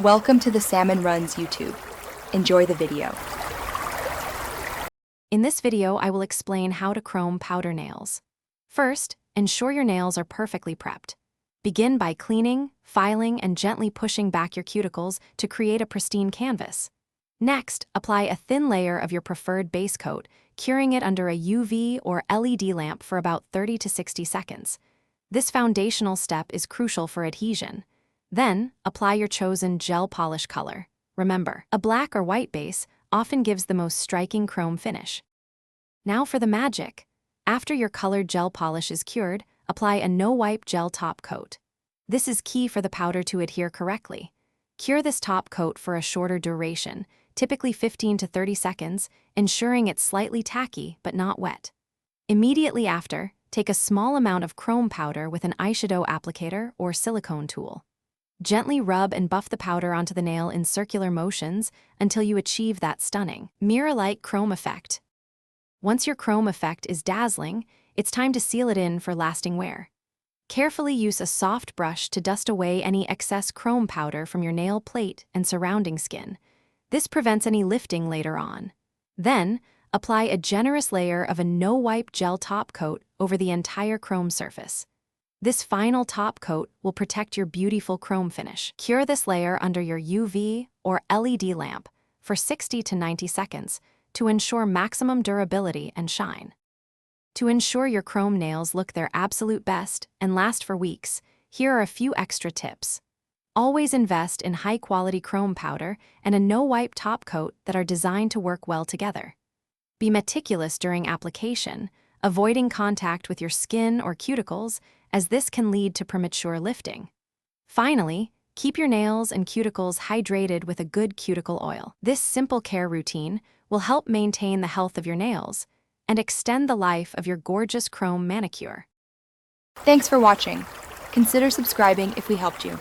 Welcome to the Salmon Runs YouTube. Enjoy the video. In this video, I will explain how to chrome powder nails. First, ensure your nails are perfectly prepped. Begin by cleaning, filing, and gently pushing back your cuticles to create a pristine canvas. Next, apply a thin layer of your preferred base coat, curing it under a UV or LED lamp for about 30 to 60 seconds. This foundational step is crucial for adhesion. Then, apply your chosen gel polish color. Remember, a black or white base often gives the most striking chrome finish. Now for the magic. After your colored gel polish is cured, apply a no-wipe gel top coat. This is key for the powder to adhere correctly. Cure this top coat for a shorter duration, typically 15 to 30 seconds, ensuring it's slightly tacky but not wet. Immediately after, take a small amount of chrome powder with an eyeshadow applicator or silicone tool. Gently rub and buff the powder onto the nail in circular motions until you achieve that stunning, mirror-like chrome effect. Once your chrome effect is dazzling, it's time to seal it in for lasting wear. Carefully use a soft brush to dust away any excess chrome powder from your nail plate and surrounding skin. This prevents any lifting later on. Then, apply a generous layer of a no-wipe gel top coat over the entire chrome surface. This final top coat will protect your beautiful chrome finish. Cure this layer under your UV or LED lamp for 60 to 90 seconds to ensure maximum durability and shine. To ensure your chrome nails look their absolute best and last for weeks, here are a few extra tips. Always invest in high-quality chrome powder and a no-wipe top coat that are designed to work well together. Be meticulous during application, avoiding contact with your skin or cuticles, as this can lead to premature lifting. Finally, keep your nails and cuticles hydrated with a good cuticle oil. This simple care routine will help maintain the health of your nails and extend the life of your gorgeous chrome manicure. Thanks for watching. Consider subscribing if we helped you.